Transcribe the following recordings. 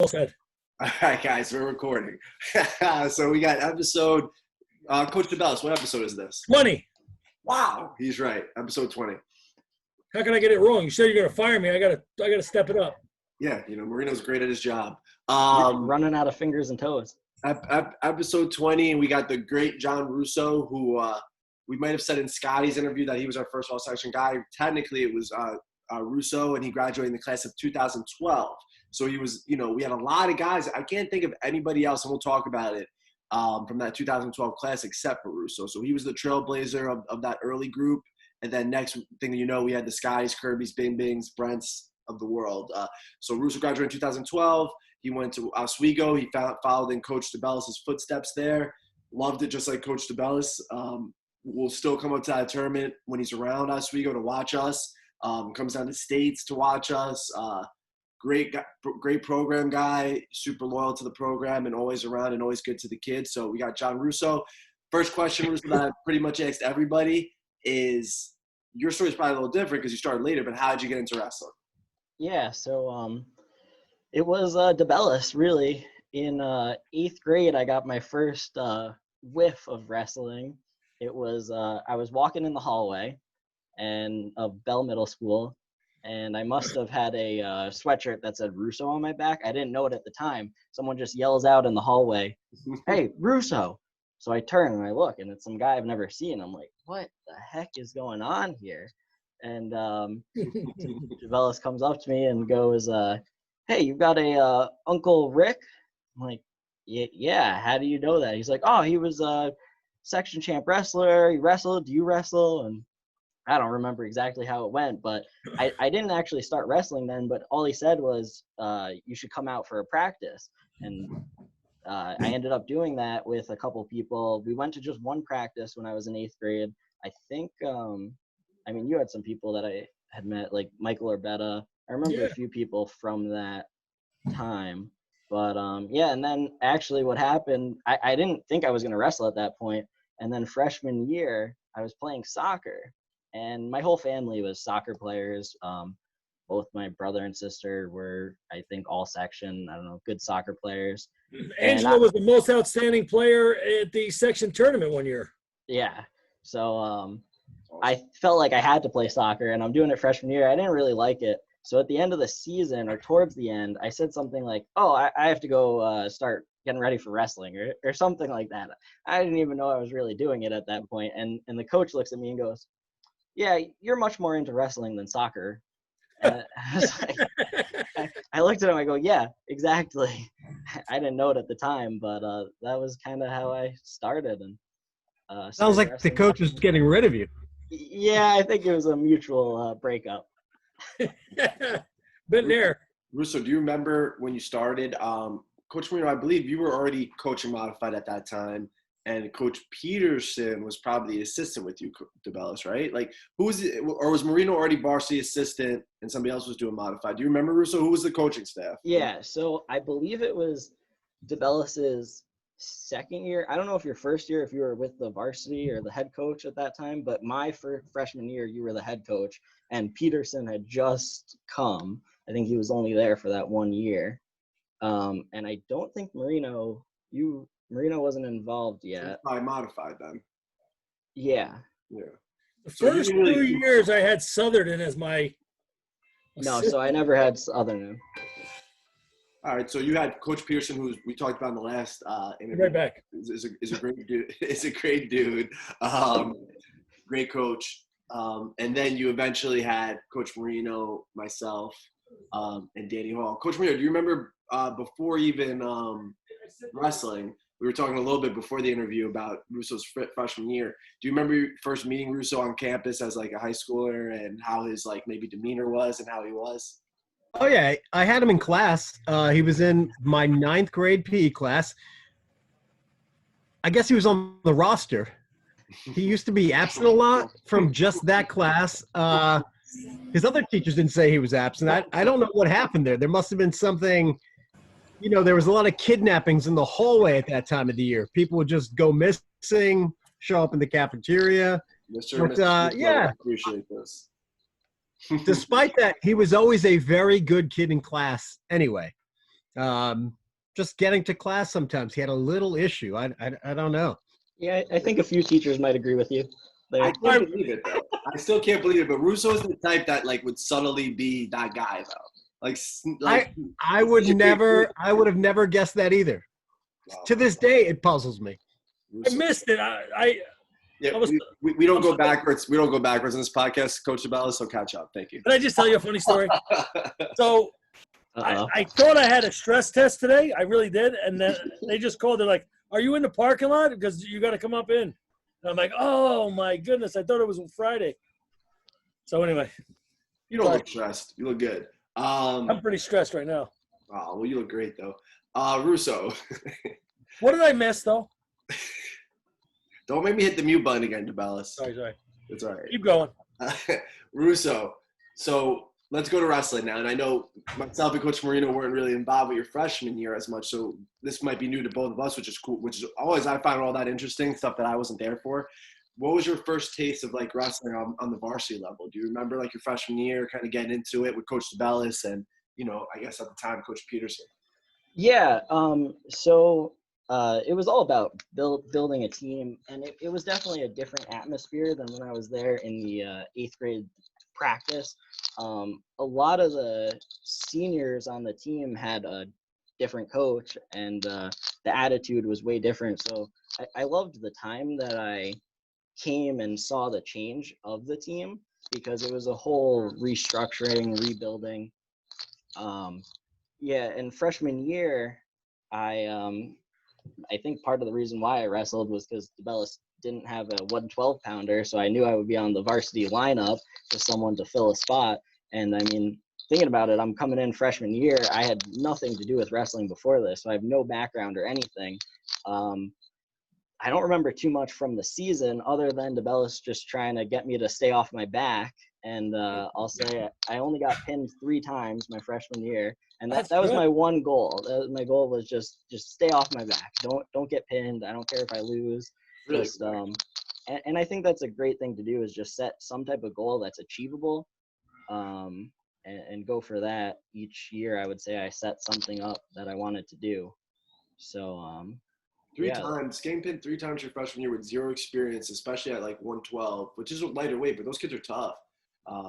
All said. All right, guys, we're recording. So we got episode, Coach DeBellis, what episode is this? 20. Wow, he's right. Episode 20. How can I get it wrong? You said you're going to fire me. I gotta step it up. Yeah, Marino's great at his job. Running out of fingers and toes. Episode 20, and we got the great John Russo, who we might have said in Scotty's interview that he was our first all-section guy. Technically, it was Russo, and he graduated in the class of 2012. So he was, we had a lot of guys. I can't think of anybody else, and we'll talk about it, from that 2012 class except for Russo. So he was the trailblazer of that early group. And then next thing we had the Skies, Kirby's, Bing Bings, Brents of the world. So Russo graduated in 2012. He went to Oswego. He followed in Coach DeBellis' footsteps there. Loved it just like Coach DeBellis. Will still come up to that tournament when he's around Oswego to watch us. Comes down to States to watch us. Great program guy, super loyal to the program and always around and always good to the kids. So we got John Russo. First question, Russo, that I pretty much asked everybody is, your story is probably a little different because you started later, but how did you get into wrestling? Yeah, so it was DeBellis, really. In 8th grade, I got my first whiff of wrestling. It was I was walking in the hallway of Bell Middle School, and I must have had a sweatshirt that said Russo on my back. I didn't know it at the time. Someone just yells out in the hallway, "Hey, Russo!" So I turn and I look, and it's some guy I've never seen. I'm like, what the heck is going on here? And DeBellis comes up to me and goes, "Hey, you've got a Uncle Rick?" I'm like, yeah, how do you know that? He's like, "Oh, he was a section champ wrestler. He wrestled. Do you wrestle?" And I don't remember exactly how it went, but I didn't actually start wrestling then, but all he said was, you should come out for a practice. And I ended up doing that with a couple people. We went to just one practice when I was in 8th grade. I think, you had some people that I had met, like Michael Orbetta. I remember a few people from that time. But, and then actually what happened, I didn't think I was going to wrestle at that point. And then freshman year, I was playing soccer. And my whole family was soccer players. Both my brother and sister were, I think, all section, good soccer players. Angela was the most outstanding player at the section tournament one year. Yeah. So I felt like I had to play soccer, and I'm doing it freshman year. I didn't really like it. So at the end of the season, or towards the end, I said something like, "Oh, I have to go start getting ready for wrestling," or something like that. I didn't even know I was really doing it at that point. And the coach looks at me and goes, "Yeah, you're much more into wrestling than soccer." I was like, I looked at him, I go, "Yeah, exactly." I didn't know it at the time, but that was kind of how I started. And sounds like wrestling. The coach was getting rid of you. Yeah, I think it was a mutual breakup. Been there. Russo, do you remember when you started? Coach Marino, I believe you were already coaching modified at that time. And Coach Peterson was probably the assistant with you, DeBellis, right? Like, who was it? Or was Marino already varsity assistant and somebody else was doing modified? Do you remember, Russo? Who was the coaching staff? Yeah, so I believe it was DeBellis's second year. I don't know if your first year, if you were with the varsity or the head coach at that time, but my freshman year, you were the head coach, and Peterson had just come. I think he was only there for that 1 year. And I don't think Marino wasn't involved yet. Probably modified then. Yeah. Yeah. The first 2 years I had Southern as my No, so I never had Southern. All right, so you had Coach Pearson, who we talked about in the last interview. Right back. Is a great dude. Is a great dude. Great coach. And then you eventually had Coach Marino, myself, and Danny Hall. Coach Marino, do you remember before even wrestling? We were talking a little bit before the interview about Russo's freshman year. Do you remember first meeting Russo on campus as like a high schooler and how his like maybe demeanor was and how he was? Oh, yeah. I had him in class. He was in my 9th grade PE class. I guess he was on the roster. He used to be absent a lot from just that class. His other teachers didn't say he was absent. I don't know what happened there. There must have been something – there was a lot of kidnappings in the hallway at that time of the year. People would just go missing, show up in the cafeteria. I appreciate this. Despite that, he was always a very good kid in class anyway. Just getting to class sometimes. He had a little issue. I don't know. Yeah, I think a few teachers might agree with you there. I can't believe it though. I still can't believe it. But Russo is the type that like would subtly be that guy though. I would have never guessed that either. Wow. To this day, it puzzles me. I missed it. Yeah, I was- we don't go backwards. We don't go backwards in this podcast, Coach Sabella. So catch up. Thank you. Can I just tell you a funny story? So Uh-oh. I thought I had a stress test today. I really did. And then they just called. They're like, "Are you in the parking lot? Because you got to come up in." And I'm like, "Oh my goodness! I thought it was Friday." So anyway, You don't look stressed. You look good. I'm pretty stressed right now. Oh, well, you look great though. Russo, What did I miss though? don't make me hit the mute button again, DeBellis. Sorry. It's all right. Keep going. Russo, so let's go to wrestling now. And I know myself and Coach Marino weren't really involved with your freshman year as much, so this might be new to both of us, which is cool. Which is always I find all that interesting stuff that I wasn't there for. What was your first taste of like wrestling on the varsity level? Do you remember like your freshman year, kind of getting into it with Coach DeBellis and I guess at the time Coach Peterson? Yeah. So it was all about building a team, and it was definitely a different atmosphere than when I was there in the 8th grade practice. A lot of the seniors on the team had a different coach, and the attitude was way different. So I loved the time that I came and saw the change of the team, because it was a whole restructuring, rebuilding. Yeah, in freshman year, I think part of the reason why I wrestled was because DeBellis didn't have a 112-pounder, so I knew I would be on the varsity lineup with someone to fill a spot. And I mean, thinking about it, I'm coming in freshman year. I had nothing to do with wrestling before this, so I have no background or anything. I don't remember too much from the season other than DeBellis just trying to get me to stay off my back. And I'll say I only got pinned 3 times my freshman year, and that was my one goal. My goal was just stay off my back. Don't get pinned. I don't care if I lose. Really? Just and I think that's a great thing to do, is just set some type of goal that's achievable, and go for that each year. I would say I set something up that I wanted to do. So Three times, getting pinned 3 times your freshman year with 0 experience, especially at like 112, which is a lighter weight, but those kids are tough.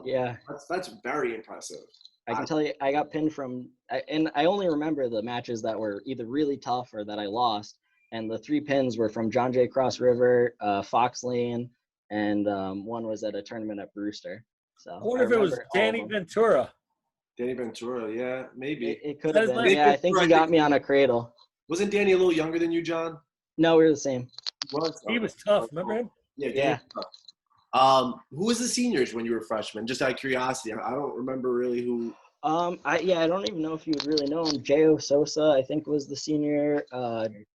Yeah. That's very impressive. I can tell you, I got pinned and I only remember the matches that were either really tough or that I lost. And the 3 pins were from John Jay Cross River, Fox Lane, and one was at a tournament at Brewster. So I wonder if it was Danny Ventura. Danny Ventura, yeah, maybe. It could have been. nice. Yeah, I think he got me on a cradle. Wasn't Danny a little younger than you, John? No, we were the same. He was tough. Remember him? Yeah. Who was the seniors when you were freshmen? Just out of curiosity, I don't remember really who. I don't even know if you would really know him. J.O. Sosa, I think, was the senior.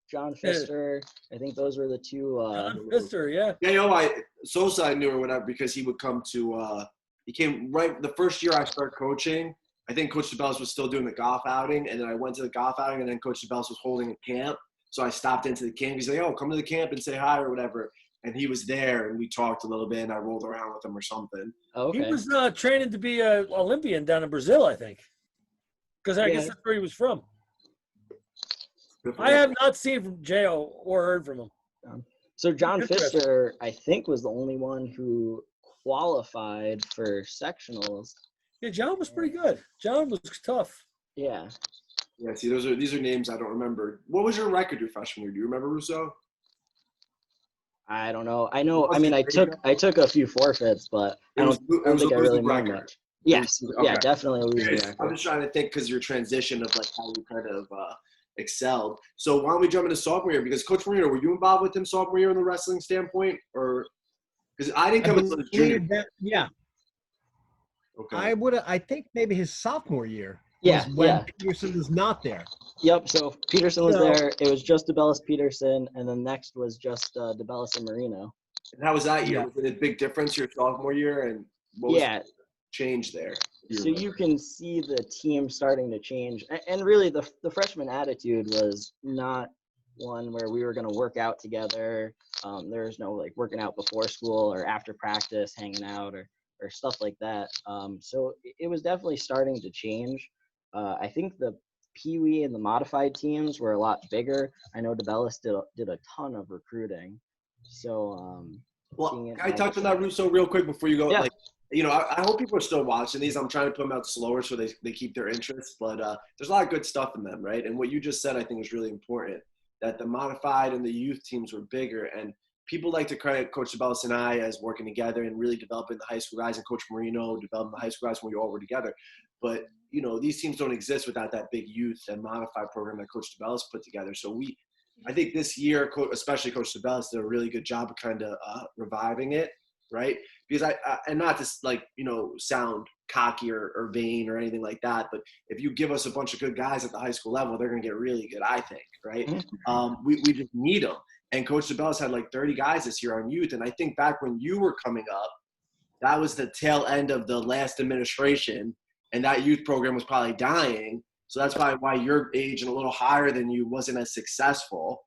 John Pfister, I think those were the 2. John Pfister, yeah. Sosa I knew or whatever because he would come to. He came right the first year I started coaching. I think Coach DeBellis was still doing the golf outing, and then I went to the golf outing, and then Coach DeBellis was holding a camp. So I stopped into the camp. He's like, "Oh, come to the camp and say hi or whatever." And he was there, and we talked a little bit, and I rolled around with him or something. Oh, okay. He was training to be an Olympian down in Brazil, I think. Because I guess that's where he was from. I have not seen from J.O. or heard from him. So John Pfister, I think, was the only one who qualified for sectionals. Yeah, John was pretty good. John was tough. Yeah. Yeah, see, these are names I don't remember. What was your record your freshman year? Do you remember, Russo? I don't know. I know. I mean, I took a few forfeits, but I don't think I really remember much. Yes. Okay. Yeah, definitely a losing record. I'm just trying to think because your transition of like how you kind of excelled. So why don't we jump into sophomore year? Because Coach Marino, were you involved with him sophomore year in the wrestling standpoint, or because I didn't come until the junior? Yeah. Okay. I think maybe his sophomore year. Yeah. When Peterson was not there. Yep. So Peterson was there. It was just DeBellis Peterson, and then next was just DeBellis and Marino. And how was that year? Yeah. Was it a big difference your sophomore year, and what was the change there? So you can see the team starting to change, and really the freshman attitude was not one where we were going to work out together. There was no like working out before school or after practice, hanging out or stuff like that. So it was definitely starting to change. I think the Pee Wee and the modified teams were a lot bigger. I know DeBellis did a ton of recruiting. So Well, can I touch on that, Russo, real quick before you go? Yeah. Like, I hope people are still watching these. I'm trying to put them out slower so they keep their interest. But there's a lot of good stuff in them, right? And what you just said, I think, is really important, that the modified and the youth teams were bigger. And people like to credit Coach DeBellis and I as working together and really developing the high school guys, and Coach Marino developing the high school guys when we all were together. But, these teams don't exist without that big youth and modified program that Coach DeBellis put together. So I think this year, especially Coach DeBellis, did a really good job of kind of reviving it, right? Because and not to sound cocky or vain or anything like that, but if you give us a bunch of good guys at the high school level, they're going to get really good, I think, right? We just need them. And Coach DeBellis had like 30 guys this year on youth. And I think back when you were coming up, that was the tail end of the last administration, and that youth program was probably dying. So that's probably why your age and a little higher than you wasn't as successful.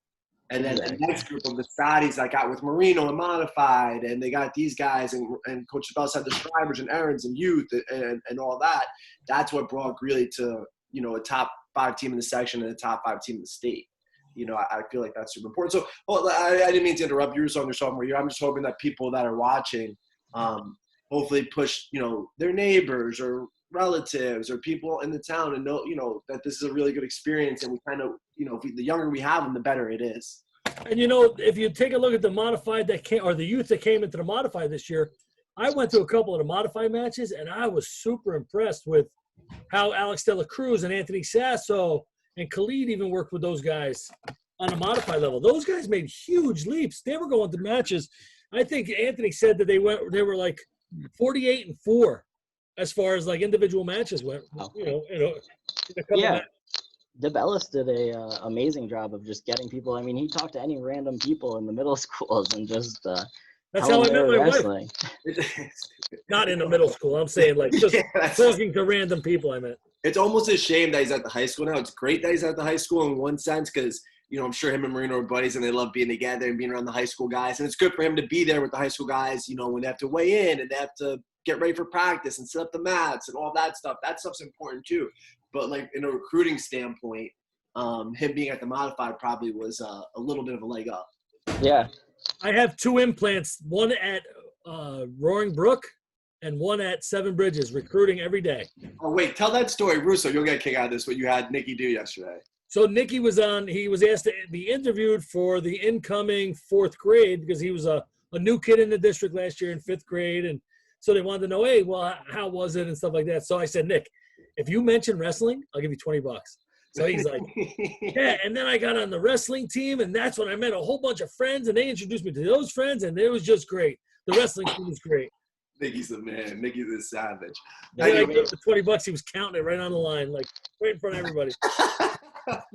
And then the next group of the Scotties I got with Marino and Modified, and they got these guys, and Coach DeBellis had the Scribers and Aaron's and youth and all that. That's what brought Greeley to, a top 5 team in the section and a top 5 team in the state. I feel like that's super important. So I didn't mean to interrupt you on your sophomore year. I'm just hoping that people that are watching hopefully push, their neighbors or relatives or people in the town and know, that this is a really good experience. And we kind of, the younger we have them, the better it is. And, if you take a look at the modified or the youth that came into the modified this year, I went to a couple of the modified matches, and I was super impressed with how Alex De La Cruz and Anthony Sasso and Khalid even worked with those guys on a modified level. Those guys made huge leaps. They were going to matches. I think Anthony said that they were like 48-4 as far as like individual matches went. Yeah. DeBellis did a amazing job of just getting people. I mean, he talked to any random people in the middle schools and just that's how I met my wrestling. Wife. Not in the middle school. I'm saying like just talking to random people I met. It's almost a shame that he's at the high school now. It's great that he's at the high school in one sense because, I'm sure him and Marino are buddies and they love being together and being around the high school guys. And it's good for him to be there with the high school guys, when they have to weigh in and they have to get ready for practice and set up the mats and all that stuff. That stuff's important too. But like in a recruiting standpoint, him being at the modified probably was a little bit of a leg up. Yeah. I have 2 implants, one at Roaring Brook and one at Seven Bridges, recruiting every day. Oh, wait, tell that story, Russo. You'll get a kick out of this, what you had Nikki do yesterday. So Nikki was he was asked to be interviewed for the incoming 4th grade because he was a new kid in the district last year in 5th grade. And so they wanted to know, hey, well, how was it and stuff like that. So I said, Nick, if you mention wrestling, I'll give you $20. So he's like, yeah. And then I got on the wrestling team, and that's when I met a whole bunch of friends, and they introduced me to those friends, and it was just great. The wrestling team was great. Nikki's the man. Nikki's the savage. And then I gave him the $20. He was counting it right on the line, like right in front of everybody.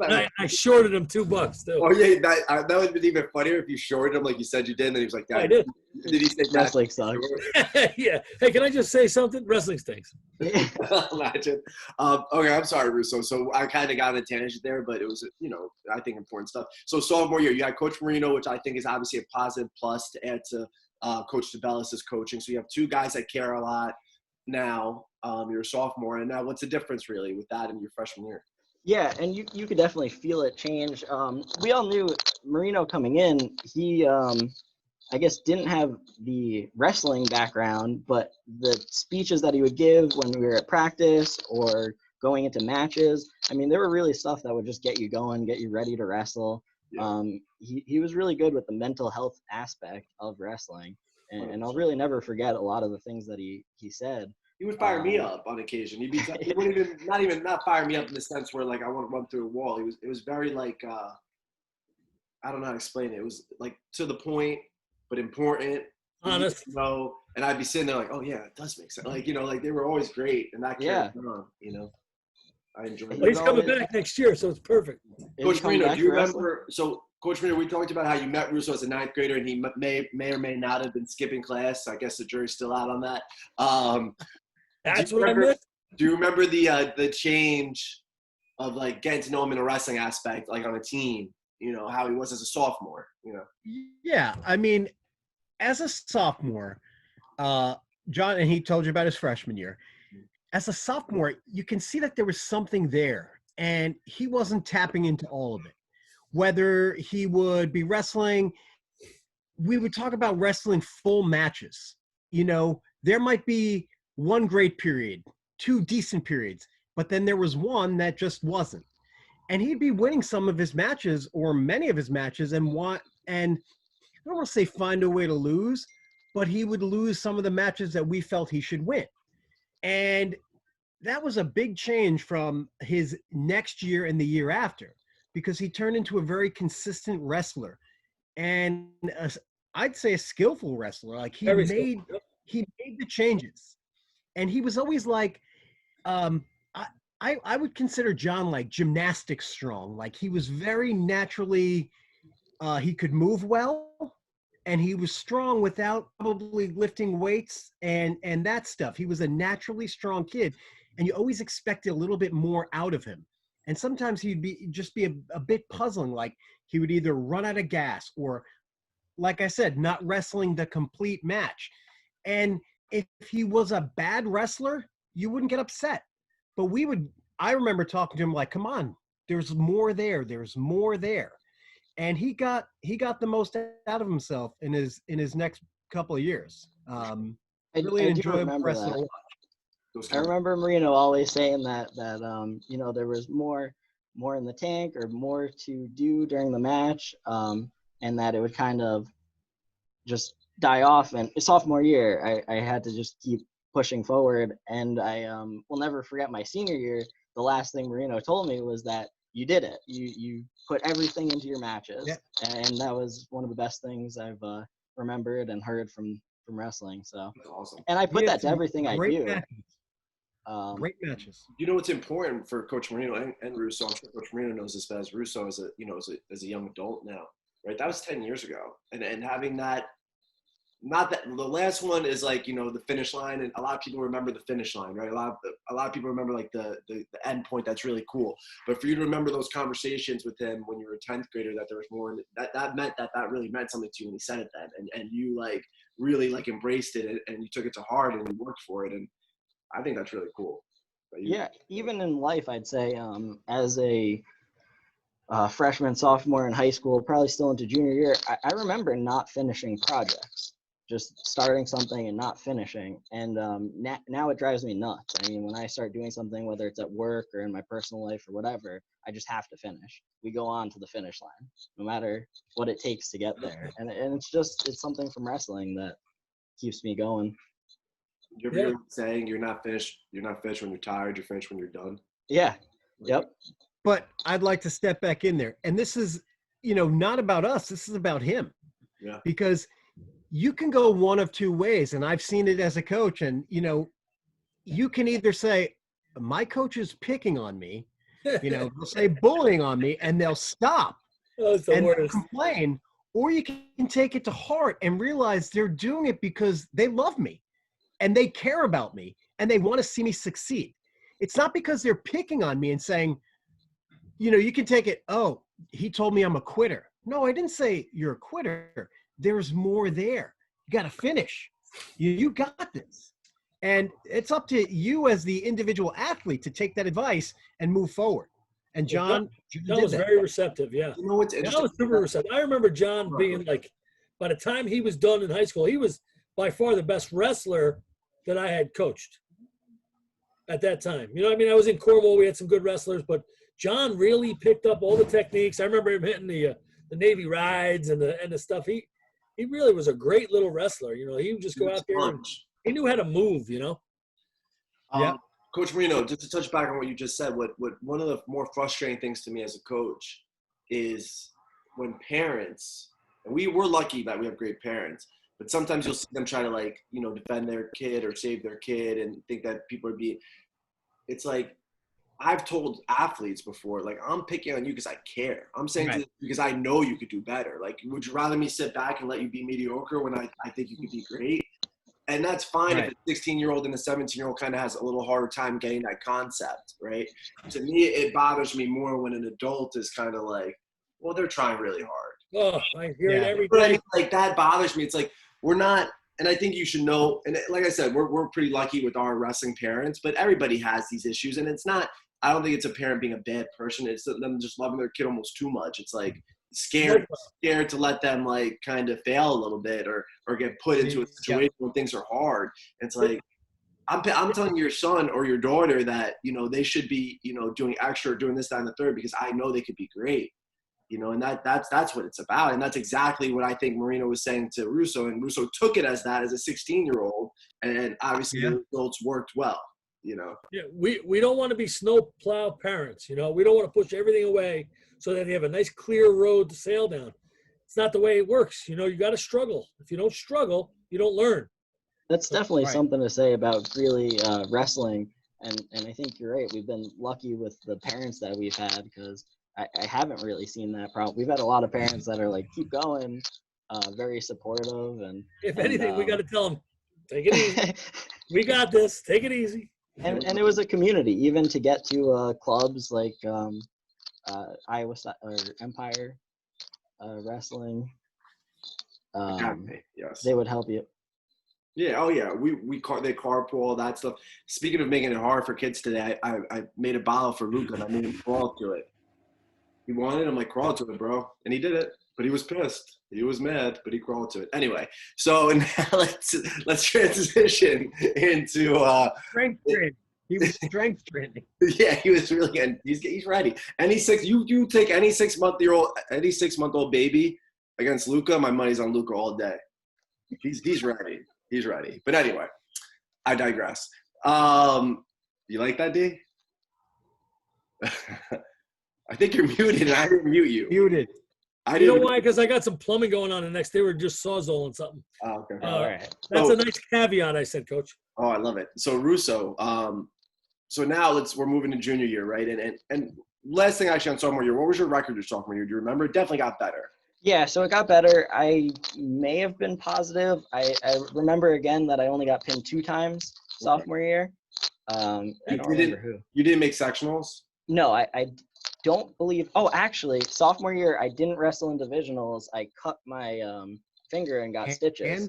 I shorted him $2 too. Oh yeah, that would have been even funnier if you shorted him like you said you did, and then he was like, I did. Did he say wrestling sucks? Yeah. Hey, can I just say something? Wrestling stinks. Imagine. Okay, I'm sorry, Russo. So I kind of got on a tangent there, but it was, I think important stuff. So sophomore year, you had Coach Marino, which I think is obviously a positive plus to add to Coach DeBellis' coaching. So you have 2 guys that care a lot now. You're a sophomore, and now what's the difference really with that in your freshman year? Yeah, and you could definitely feel it change. We all knew Marino coming in, he, I guess, didn't have the wrestling background, but the speeches that he would give when we were at practice or going into matches, I mean, they were really stuff that would just get you going, get you ready to wrestle. Yeah. He was really good with the mental health aspect of wrestling, and I'll really never forget a lot of the things that he said. He would fire me up on occasion. He wouldn't even not fire me up in the sense where like I want to run through a wall. It was very like I don't know how to explain it. It was like to the point, but important. Honest. And I'd be sitting there like, oh yeah, it does make sense. Like like they were always great, and that carried on. I enjoyed it. Well, he's coming back next year, so it's perfect. Coach Marino, do you remember? So Coach Marino, we talked about how you met Russo as a 9th grader, and he may or may not have been skipping class. I guess the jury's still out on that. That's what I meant. Do you remember the change of like getting to know him in a wrestling aspect, like on a team? How he was as a sophomore. Yeah, I mean, as a sophomore, John, and he told you about his freshman year. As a sophomore, you can see that there was something there. and he wasn't tapping into all of it. Whether he would be wrestling, we would talk about wrestling full matches. You know, there might be one great period, two decent periods, but then there was one that just wasn't. And he'd be winning some of his matches or many of his matches and I don't want to say find a way to lose, but he would lose some of the matches that we felt he should win. And that was a big change from his next year and the year after, because he turned into a very consistent wrestler and I'd say a skillful wrestler. Like he made the changes, and he was always like, I would consider John like gymnastics strong. Like he was very naturally, he could move well, and he was strong without probably lifting weights and that stuff. He was a naturally strong kid, and you always expected a little bit more out of him. And sometimes he'd just be a bit puzzling. Like he would either run out of gas or, like I said, not wrestling the complete match. And if he was a bad wrestler, you wouldn't get upset. But I remember talking to him like, come on, there's more there. There's more there. And he got the most out of himself in his next couple of years. Really enjoyable wrestler to watch. I remember Marino always saying that you know, there was more in the tank or more to do during the match, and that it would kind of just die off. And sophomore year, I had to just keep pushing forward. And I will never forget my senior year. The last thing Marino told me was that you did it. You put everything into your matches, yeah. And that was one of the best things I've remembered and heard from wrestling. So that's awesome. And I put that to everything I do. Matches. Great matches. You know what's important for Coach Marino and Russo? I'm sure Coach Marino knows this best. Russo as a young adult now, right? That was 10 years ago, and having that. Not that the last one is like, you know, the finish line, and a lot of people remember the finish line, right? A lot of people remember like the end point. That's really cool. But for you to remember those conversations with him when you were a 10th grader, that there was more, that meant that really meant something to you when he said it then, and you like really like embraced it and you took it to heart and you worked for it, and I think that's really cool. Yeah, even in life, I'd say as a freshman, sophomore in high school, probably still into junior year, I remember not finishing projects. Just starting something and not finishing. And now it drives me nuts. I mean, when I start doing something, whether it's at work or in my personal life or whatever, I just have to finish. We go on to the finish line, no matter what it takes to get there. And it's something from wrestling that keeps me going. You're saying you're not finished when you're tired, you're finished when you're done. Yeah. Yep. But I'd like to step back in there. And this is, you know, not about us. This is about him. Yeah. Because you can go one of two ways, and I've seen it as a coach. And, you know, you can either say, my coach is picking on me, you know, they'll say bullying on me, and they'll stop and they'll complain, or you can take it to heart and realize they're doing it because they love me and they care about me and they want to see me succeed. It's not because they're picking on me and saying, you know, you can take it, oh, he told me I'm a quitter. No, I didn't say you're a quitter. There's more there. You got to finish. You got this. And it's up to you as the individual athlete to take that advice and move forward. And John was very receptive. Yeah. You know what's interesting? John was super receptive. I remember John being like, by the time he was done in high school, he was by far the best wrestler that I had coached at that time. You know what I mean? I was in Cornwall. We had some good wrestlers, but John really picked up all the techniques. I remember him hitting the Navy rides and the stuff. He really was a great little wrestler. You know, he would just go out there and he knew how to move, you know? Yeah. Coach Marino, just to touch back on what you just said, what one of the more frustrating things to me as a coach is when parents, and we're lucky that we have great parents, but sometimes you'll see them try to like, you know, defend their kid or save their kid and think that people are it's like, I've told athletes before, like, I'm picking on you because I care. I'm saying this because I know you could do better. Like, would you rather me sit back and let you be mediocre when I think you could be great? And that's fine if a 16-year-old and a 17-year-old kind of has a little harder time getting that concept, right? To me, it bothers me more when an adult is kind of like, well, they're trying really hard. Oh, I hear it every day. But I mean, like, that bothers me. It's like, we're not – and I think you should know – and like I said, we're pretty lucky with our wrestling parents, but everybody has these issues. And it's not – I don't think it's a parent being a bad person. It's them just loving their kid almost too much. It's like scared to let them like kind of fail a little bit or get put into a situation when things are hard. It's like, I'm telling your son or your daughter that, you know, they should be, you know, doing extra, doing this, that, and the third, because I know they could be great, you know, and that's what it's about. And that's exactly what I think Marino was saying to Russo, and Russo took it as that, as a 16-year-old, and obviously the results worked well, you know. Yeah, we don't want to be snowplow parents, you know. We don't want to push everything away so that they have a nice clear road to sail down. It's not the way it works. You know, you got to struggle. If you don't struggle, you don't learn. That's definitely something to say about really wrestling, and I think you're right. We've been lucky with the parents that we've had, because I haven't really seen that problem. We've had a lot of parents that are like, keep going, very supportive, and if anything, we got to tell them, take it easy. We got this. Take it easy. And it was a community, even to get to clubs like Iowa or Empire Wrestling. Yes. They would help you. Yeah. Oh, yeah. They carpool, all that stuff. Speaking of making it hard for kids today, I made a bottle for Luca and I made him crawl to it. He wanted it. I'm like, crawl to it, bro. And he did it. But he was pissed. He was mad, but he crawled to it. Anyway, so now let's transition into strength training. He was strength training. Yeah, he was really good. He's ready. You take any 6-month-old baby against Luca, my money's on Luca all day. He's ready. He's ready. But anyway, I digress. You like that, D? I think you're muted, and I didn't mute you. Muted. You know why? Because I got some plumbing going on, and next day we're just sawzalling something. Oh, okay. All right. That's a nice caveat, I said, Coach. Oh, I love it. So Russo, so now we're moving to junior year, right? And last thing actually on sophomore year, what was your record your sophomore year? Do you remember? It definitely got better. Yeah, so it got better. I may have been positive. I remember again that I only got pinned 2 times sophomore year. I don't remember who. You didn't make sectionals? No, I don't believe. Oh, actually, sophomore year I didn't wrestle in divisionals. I cut my finger and got stitches.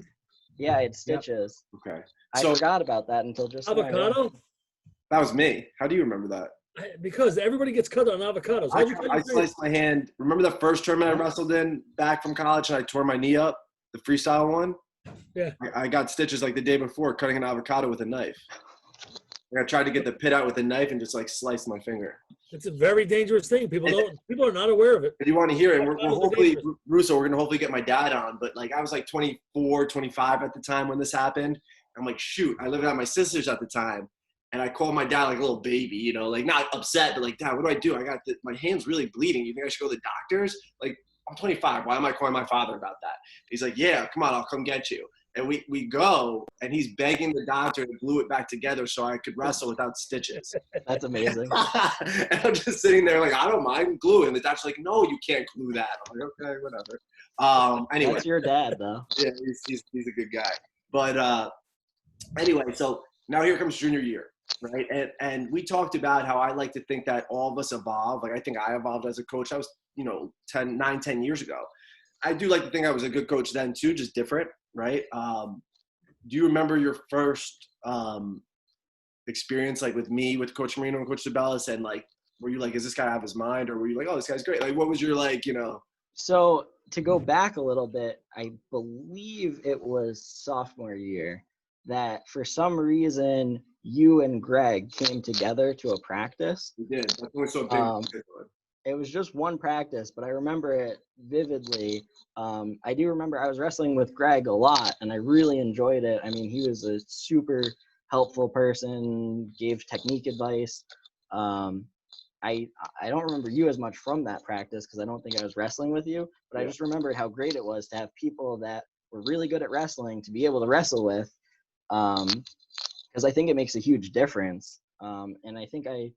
Yeah, I had stitches. Okay. I forgot about that until just avocado. That was me. How do you remember that? Because everybody gets cut on avocados. I sliced my hand. Remember the first tournament I wrestled in back from college and I tore my knee up, the freestyle one? Yeah. I got stitches like the day before cutting an avocado with a knife. I tried to get the pit out with a knife and just like sliced my finger. It's a very dangerous thing. People are not aware of it. If you want to hear it, we're hopefully, Russo, we're going to hopefully get my dad on. But like I was like 24, 25 at the time when this happened. I'm like, shoot, I lived at my sister's at the time. And I called my dad like a little baby, you know, like not upset, but like, Dad, what do? I got my hand's really bleeding. You think I should go to the doctors? Like, I'm 25. Why am I calling my father about that? He's like, yeah, come on, I'll come get you. And we go, and he's begging the doctor to glue it back together so I could wrestle without stitches. That's amazing. And I'm just sitting there like, I don't mind gluing. The doctor's like, no, you can't glue that. I'm like, okay, whatever. Anyway. That's your dad, though. Yeah, he's a good guy. But anyway, so now here comes junior year. Right. And we talked about how I like to think that all of us evolve. Like I think I evolved as a coach. I was, 10 years ago. I do like to think I was a good coach then too, just different. Right. Do you remember your first experience like with me, with Coach Marino and Coach DeBellis? And like, were you like, is this guy out of his mind? Or were you like, oh, this guy's great? Like, what was your like, So to go back a little bit, I believe it was sophomore year that for some reason you and Greg came together to a practice. We did. That's when we saw big. It was just one practice, but I remember it vividly. I do remember I was wrestling with Greg a lot, and I really enjoyed it. I mean, he was a super helpful person, gave technique advice. I don't remember you as much from that practice because I don't think I was wrestling with you, but I just remembered how great it was to have people that were really good at wrestling to be able to wrestle with. Because I think it makes a huge difference. And I think I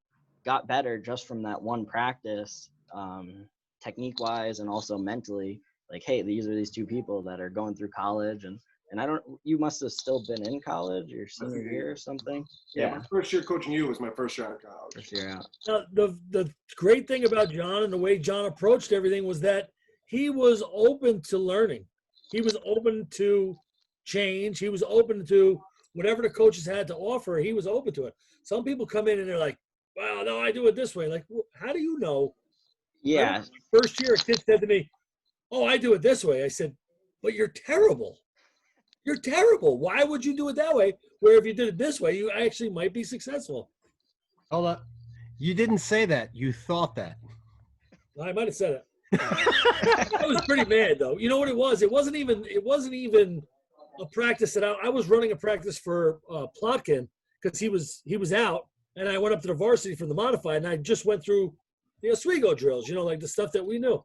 got better just from that one practice, technique-wise and also mentally. Like, hey, these are these 2 people that are going through college. And you must have still been in college your senior year or something. Yeah, my first year coaching you was my first year out of college. First year out. Now, the great thing about John and the way John approached everything was that he was open to learning. He was open to change. He was open to whatever the coaches had to offer. He was open to it. Some people come in and they're like, well, no, I do it this way. Like, how do you know? Yeah, First year, a kid said to me, oh, I do it this way. I said, but you're terrible. You're terrible. Why would you do it that way? Where if you did it this way, you actually might be successful. Hold up. You didn't say that. You thought that. I might have said it. I was pretty mad though. You know what it was? It wasn't even a practice that I was running a practice for Plotkin because he was out, and I went up to the varsity for the modified, and I just went through the Oswego drills. You know, like the stuff that we knew.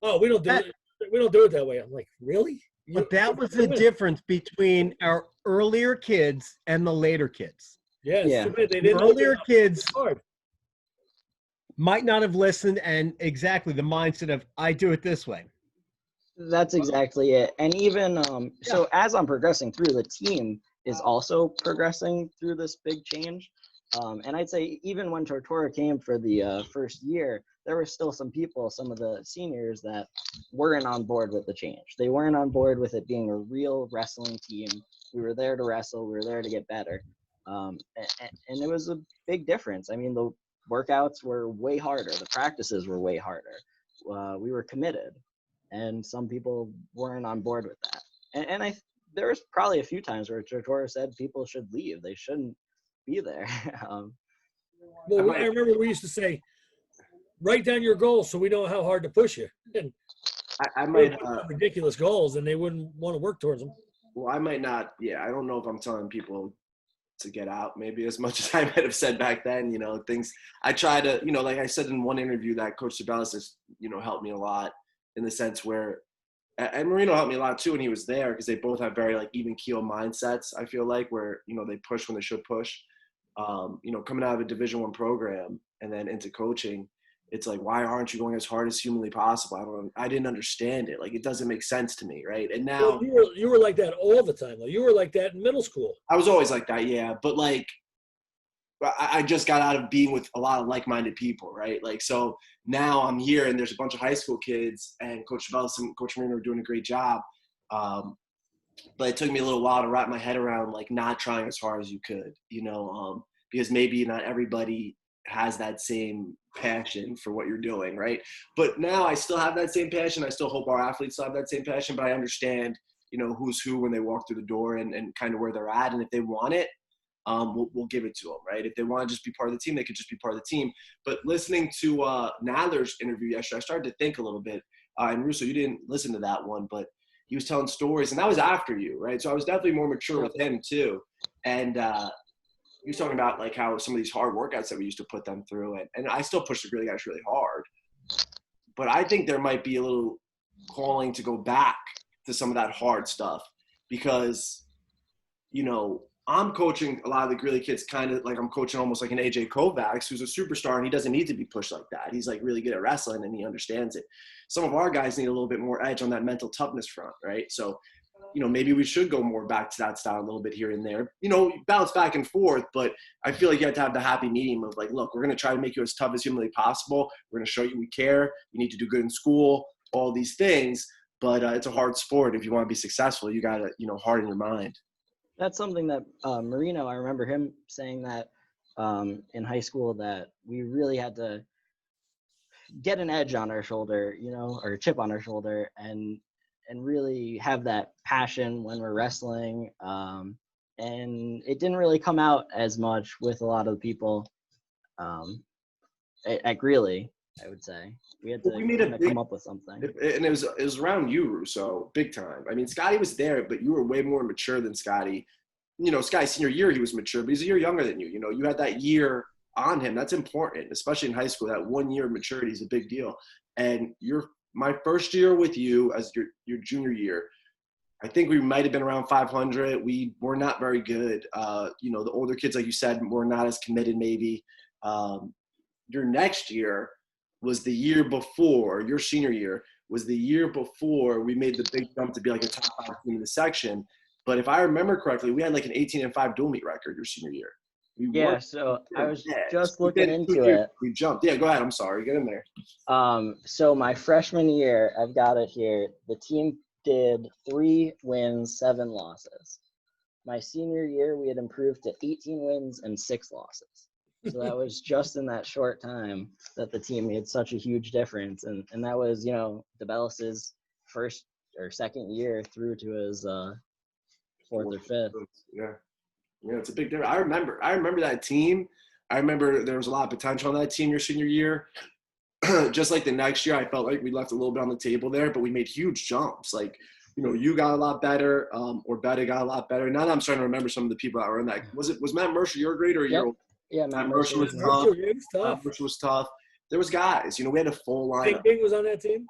Oh, we don't do it. We don't do it that way. I'm like, really? But that was the difference between our earlier kids and the later kids. Yeah. They The didn't earlier kids hard. might not have listened, and exactly the mindset of I do it this way. that's exactly it. And even so, as I'm progressing through, the team is also progressing through this big change. And I'd say even when Tortora came for the first year, there were still some people, some of the seniors that weren't on board with the change. They weren't on board with it being a real wrestling team. We were there to wrestle. We were there to get better. And it was a big difference. I mean, the workouts were way harder. The practices were way harder. We were committed. And some people weren't on board with that. And there was probably a few times where Tortora said people should leave. They shouldn't be there. Well, I remember we used to say, write down your goals so we know how hard to push you. And I might ridiculous goals, and they wouldn't want to work towards them. well, I might not. Yeah, I don't know if I'm telling people to get out maybe as much as I might have said back then. You know, things I try to, you know, like I said in one interview that Coach Sabellis has, you know, helped me a lot in the sense where, and Marino helped me a lot too when he was there because they both have very like even keel mindsets. I feel like where, you know, they push when they should push. You know, coming out of a Division I program and then into coaching, it's like, why aren't you going as hard as humanly possible? I didn't understand it. Like, it doesn't make sense to me, right? And now you were like that all the time, though. You were like that in middle school. I was always like that, yeah. But like, I just got out of being with a lot of like-minded people, right? Like, so now I'm here, and there's a bunch of high school kids, and Coach Vellis and Coach Marino are doing a great job. But it took me a little while to wrap my head around like not trying as hard as you could, you know, because maybe not everybody has that same passion for what you're doing, right? But now I still have that same passion. I still hope our athletes still have that same passion, but I understand, you know, who's who when they walk through the door and kind of where they're at. And if they want it, we'll give it to them, right? If they want to just be part of the team, they could just be part of the team. But listening to Nadler's interview yesterday, I started to think a little bit. And Russo, you didn't listen to that one, but he was telling stories, and that was after you, right? So I was definitely more mature with him too. And he was talking about like how some of these hard workouts that we used to put them through, and I still push the really guys really hard. But I think there might be a little calling to go back to some of that hard stuff because, you know, I'm coaching a lot of the grilly kids kind of like I'm coaching almost like an AJ Kovacs, who's a superstar, and he doesn't need to be pushed like that. He's like really good at wrestling and he understands it. Some of our guys need a little bit more edge on that mental toughness front, right? So, you know, maybe we should go more back to that style a little bit here and there. You know, bounce back and forth, but I feel like you have to have the happy medium of like, look, we're going to try to make you as tough as humanly possible. We're going to show you we care. You need to do good in school, all these things. But it's a hard sport. If you want to be successful, you got to, you know, harden your mind. That's something that Marino, I remember him saying that in high school, that we really had to get an edge on our shoulder, you know, or a chip on our shoulder, and really have that passion when we're wrestling. And it didn't really come out as much with a lot of the people at Greeley, I would say. We had to come up with something. And it was around you, Russo, big time. I mean, Scotty was there, but you were way more mature than Scotty. You know, Scotty's senior year, he was mature, but he's a year younger than you. You know, you had that year on him. That's important, especially in high school. That 1 year of maturity is a big deal. And my first year with you as your junior year, I think we might have been around 500. We were not very good. You know, the older kids, like you said, were not as committed maybe. Your next year was the year before, your senior year was the year before we made the big jump to be like a top 5 team in the section. But if I remember correctly, we had like an 18-5 dual meet record your senior year. Yeah, so I was just looking into it. We jumped. Yeah, go ahead. I'm sorry. Get in there. So my freshman year, I've got it here. The team did 3 wins, 7 losses. My senior year, we had improved to 18 wins and 6 losses. So that was just in that short time that the team made such a huge difference. And that was, DeBellis's first or second year through to his fourth or fifth. Yeah. Yeah, it's a big difference. I remember that team. I remember there was a lot of potential on that team your senior year. Just like the next year, I felt like we left a little bit on the table there, but we made huge jumps. Like, you got a lot better, or Betta got a lot better. Now that I'm starting to remember some of the people that were in that. Was Matt Mercer your grade or your? Yeah, Matt Mercer was Mercer, he was tough. Mercer was tough. There was guys. We had a full lineup. Bing Bing was on that team.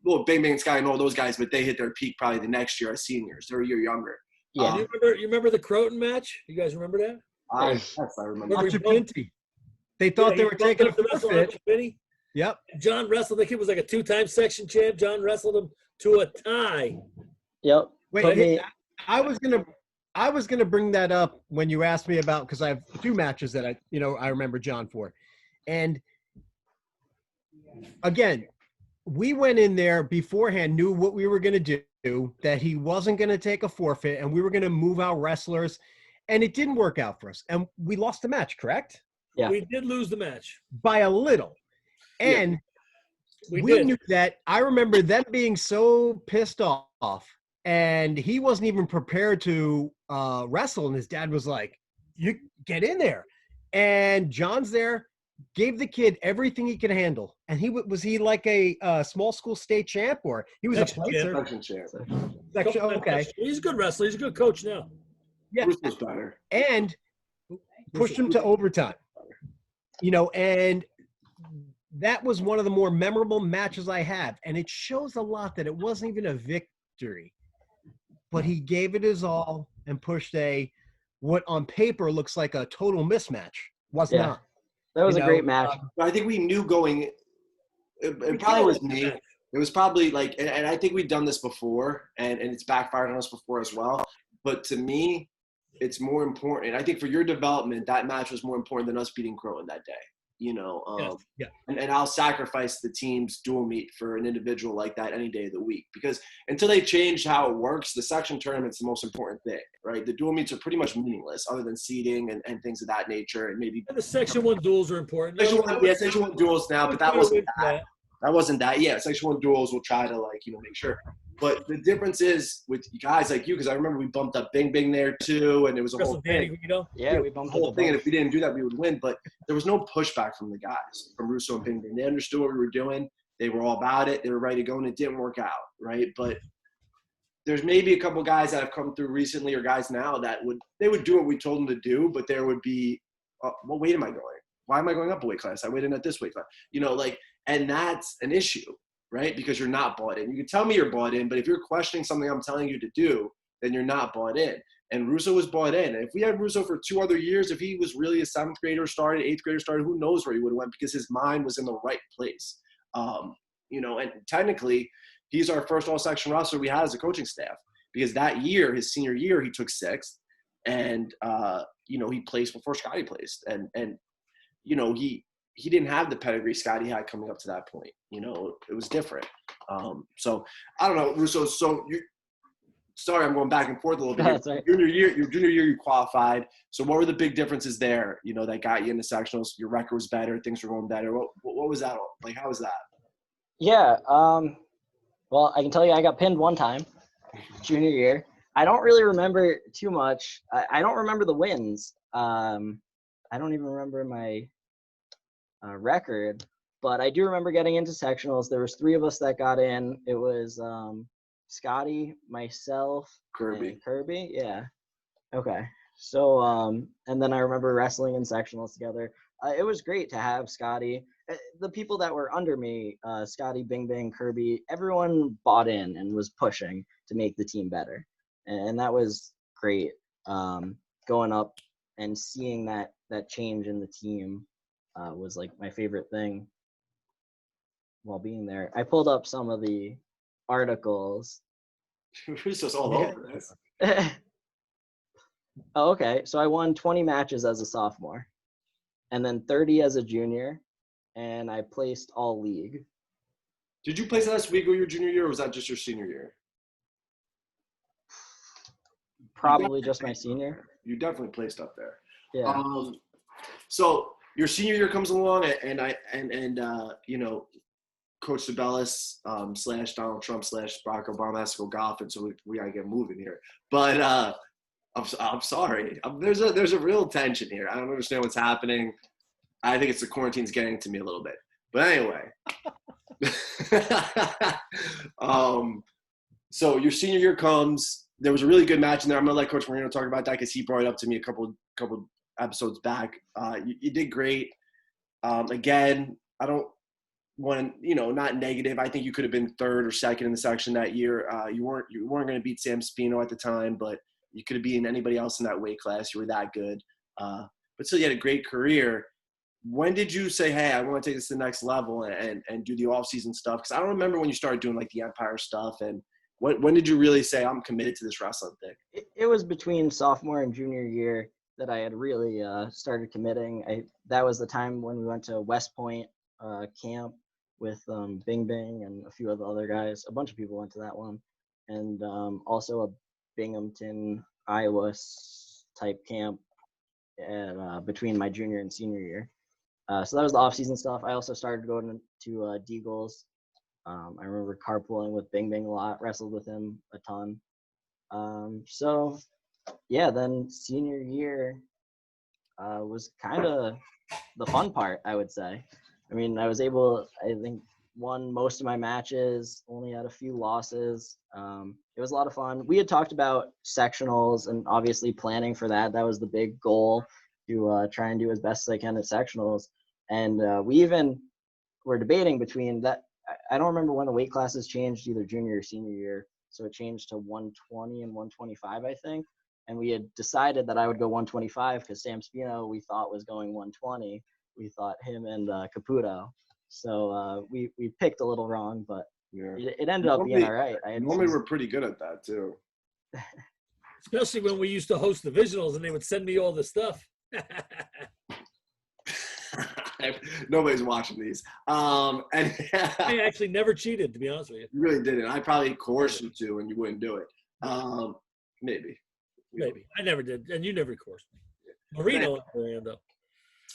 Well, Bing Bing and Sky and all those guys, but they hit their peak probably the next year as seniors. They're a year younger. Yeah. You remember the Croton match? You guys remember that? Yes, I remember. Occhipinti. They thought they were taking a forfeit. Yep. John wrestled. The kid was like a 2-time section champ. John wrestled him to a tie. Yep. Wait, I was gonna bring that up when you asked me about, because I have 2 matches that I remember John for, and again, we went in there beforehand, knew what we were gonna do, that he wasn't gonna take a forfeit, and we were gonna move our wrestlers, and it didn't work out for us, and we lost the match. Correct? Yeah. We did lose the match By a little. And we knew that. I remember them being so pissed off, and he wasn't even prepared to wrestle. And his dad was like, "You get in there." And John's there, gave the kid everything he could handle. And was he like a small school state champ, or he was Section a placer? Section champ. Okay. He's a good wrestler. He's a good coach now. Yeah. Russo's better. And pushed him to overtime. And that was one of the more memorable matches I have. And it shows a lot that it wasn't even a victory, but he gave it his all and pushed what on paper looks like a total mismatch. Was not. That was a great match. I think we knew going. It probably was me. It was probably like, and I think we'd done this before, and it's backfired on us before as well. But to me, it's more important. I think for your development, that match was more important than us beating Croton that day. And I'll sacrifice the team's dual meet for an individual like that any day of the week, because until they change how it works, the section tournament's the most important thing, right? The dual meets are pretty much meaningless other than seeding and things of that nature, and maybe the Section 1 duels are important. Section 1 duels now, but that wasn't that. That wasn't that. Yeah, Section 1 duels will try to make sure. But the difference is with guys like you, because I remember we bumped up Bing Bing there too, and it was a whole thing. Yeah, we bumped the whole thing, and if we didn't do that, we would win. But there was no pushback from the guys, from Russo and Bing Bing. They understood what we were doing. They were all about it. They were ready to go, and it didn't work out, right? But there's maybe a couple guys that have come through recently, or guys now that would do what we told them to do, but there would be, what weight am I going? Why am I going up a weight class? I weighed in at this weight class. And that's an issue, right? Because you're not bought in. You can tell me you're bought in, but if you're questioning something I'm telling you to do, then you're not bought in. And Russo was bought in. And if we had Russo for 2 other years, if he was really a 7th grader started, 8th grader started, who knows where he would have went, because his mind was in the right place. And technically, he's our first all-section wrestler we had as a coaching staff, because that year, his senior year, he took 6th, and he placed before Scotty placed, and he didn't have the pedigree Scotty had coming up to that point. It was different. So I don't know, Russo. So sorry, I'm going back and forth a little bit. That's right. Your junior year, you qualified. So what were the big differences there? That got you into sectionals. Your record was better. Things were going better. What was that like? How was that? Yeah. Well, I can tell you, I got pinned one time, junior year. I don't really remember too much. I don't remember the wins. I don't even remember my record, but I do remember getting into sectionals. There was 3 of us that got in. It was Scotty, myself, Kirby. and Kirby. Yeah. Okay. So and then I remember wrestling in sectionals together. It was great to have Scotty. The people that were under me, Scotty, Bing Bing, Kirby, everyone bought in and was pushing to make the team better, and that was great. Going up and seeing that change in the team was like my favorite thing while being there. I pulled up some of the articles. Russo's all over this. Oh, okay. So I won 20 matches as a sophomore, and then 30 as a junior, and I placed all league. Did you place last week or your junior year, or was that just your senior year? Probably just my senior. You definitely placed up there. Yeah. So your senior year comes along, and you know, Coach DeBellis / Donald Trump / Barack Obama has to go golfing, so we gotta get moving here. But I'm sorry, there's a real tension here. I don't understand what's happening. I think it's the quarantine's getting to me a little bit. But anyway, so your senior year comes. There was a really good match in there. I'm gonna let Coach Marino talk about that because he brought it up to me a couple episodes back. You did great. Again, I don't want to, not negative. I think you could have been third or second in the section that year. You weren't going to beat Sam Spino at the time, but you could have beaten anybody else in that weight class. You were that good. But still, you had a great career. When did you say, hey, I want to take this to the next level and do the off-season stuff? Because I don't remember when you started doing like the Empire stuff. And when did you really say, I'm committed to this wrestling thing? It was between sophomore and junior year that I had really started committing. That was the time when we went to West Point camp with Bing Bing and a few of the other guys. A bunch of people went to that one. And also a Binghamton, Iowa type camp between my junior and senior year. So that was the off-season stuff. I also started going to Deagles. I remember carpooling with Bing Bing a lot, wrestled with him a ton. So, yeah, then senior year was kind of the fun part, I would say. I mean, I was able, I think, won most of my matches, only had a few losses. It was a lot of fun. We had talked about sectionals and obviously planning for that. That was the big goal, to try and do as best as I can at sectionals. And we even were debating between that. I don't remember when the weight classes changed, either junior or senior year. So it changed to 120 and 125, I think. And we had decided that I would go 125 because Sam Spino, we thought, was going 120. We thought him and Caputo. So we picked a little wrong, but it ended up being all right. Normally we're pretty good at that, too. Especially when we used to host divisionals and they would send me all the stuff. Nobody's watching these. And I actually never cheated, to be honest with you. You really didn't. I probably coerced you to, and you wouldn't do it. Maybe. I never did, and you never coerced me. Marino, though.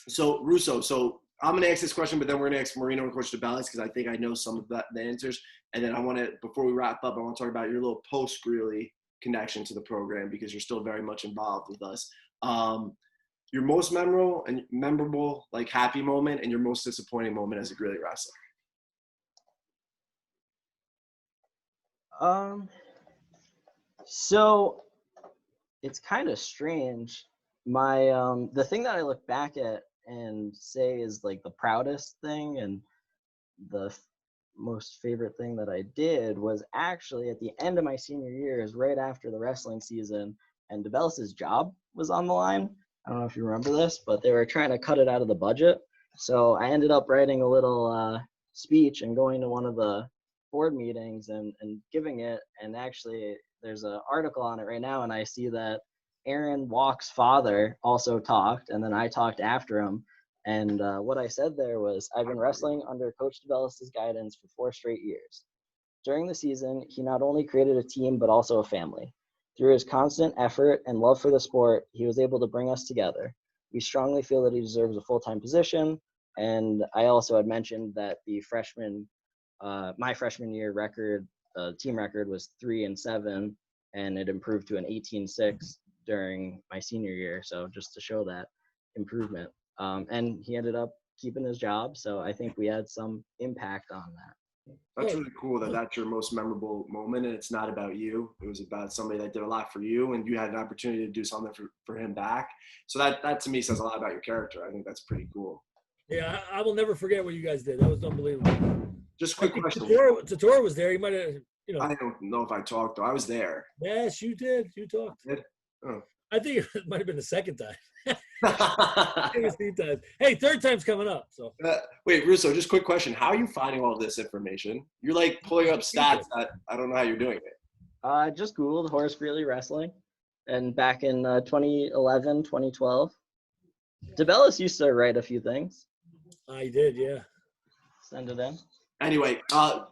So Russo. So I'm going to ask this question, but then we're going to ask Marino and Coach DeBellis because I think I know some of the answers. And then I want to, before we wrap up, I want to talk about your little post-Greeley connection to the program because you're still very much involved with us. Your most memorable, like happy moment, and your most disappointing moment as a Greeley wrestler. So it's kind of strange. My the thing that I look back at and say is like the proudest thing and the most favorite thing that I did was actually at the end of my senior year, is right after the wrestling season, and DeBellis's job was on the line. I don't know if you remember this, but they were trying to cut it out of the budget. So I ended up writing a little speech and going to one of the board meetings and giving it. And actually, there's an article on it right now, and I see that Aaron Walk's father also talked, and then I talked after him. And what I said there was, I've been wrestling under Coach DeBellis' guidance for 4 straight years. During the season, he not only created a team, but also a family. Through his constant effort and love for the sport, he was able to bring us together. We strongly feel that he deserves a full-time position. And I also had mentioned that the my freshman year record, team record was 3-7, and it improved to an 18-6 during my senior year. So just to show that improvement. And he ended up keeping his job. So I think we had some impact on that. That's really cool that that's your most memorable moment, and it's not about you. It was about somebody that did a lot for you, and you had an opportunity to do something for him back. So that to me says a lot about your character. I think that's pretty cool. Yeah, I will never forget what you guys did. That was unbelievable. Just a quick question. Tatora was there. He might have, I don't know if I talked, though. I was there. Yes, you did. You talked. I did? Oh. I think it might have been the second time. It was 3 times. Hey, third time's coming up. So wait, Russo, just quick question. How are you finding all this information? You're like pulling up stats that I don't know how you're doing it. I just Googled Horace Greeley wrestling, and back in 2011, 2012, DeBellis used to write a few things. I did, yeah. Send it in. Anyway,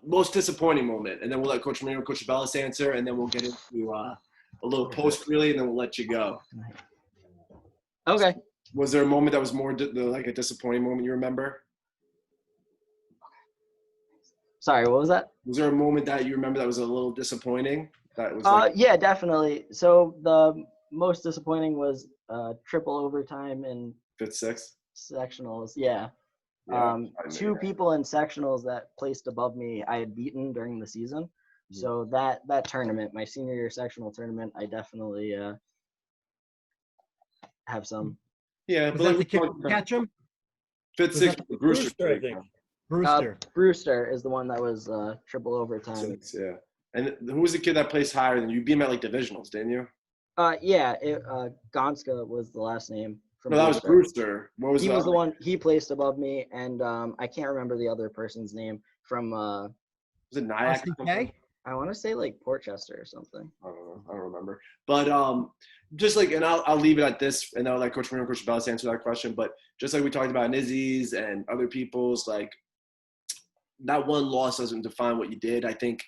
most disappointing moment, and then we'll let Coach Marino, Coach DeBellis answer, and then we'll get into a little post Greeley, and then we'll let you go. Okay. Was there a moment that was more like a disappointing moment you remember? Sorry, what was that? Was there a moment that you remember that was a little disappointing? That was like Yeah, definitely. So the most disappointing was triple overtime in fifth, sixth. sectionals. Yeah. Yeah, Two people in sectionals that placed above me I had beaten during the season. So that tournament, my senior year sectional tournament, I definitely have some. Yeah, Was but that like the we kid talked from about, Ketchum? fifth, Was sixth, that Brewster, Brewster, I think. Brewster? Brewster is the one that was triple overtime. six, yeah. And who was the kid that placed higher than you? You beat him at like divisionals, didn't you? Yeah, Gonska was the last name from No, that was Brewster. Brewster. What was He the was the other? one he placed above me, and I can't remember the other person's name from Was it Nyack? Or something? SDK? I want to say like Portchester or something. I don't know. I don't remember. But just like, and I'll leave it at this, and I'll let Coach Marino and Coach Bellis answer that question. But just like we talked about Nizzy's and other people's, like that one loss doesn't define what you did. I think,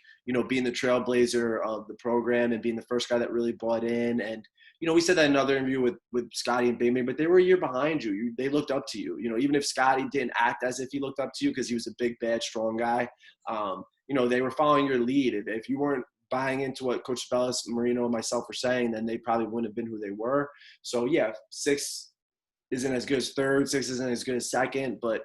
being the trailblazer of the program and being the first guy that really bought in. And, we said that in another interview with Scotty and Big Man, but they were a year behind you. They looked up to you. Even if Scotty didn't act as if he looked up to you because he was a big, bad, strong guy, they were following your lead. If you weren't buying into what Coach Bellis, Marino, and myself were saying, then they probably wouldn't have been who they were. So, yeah, 6 isn't as good as third, 6 isn't as good as second, but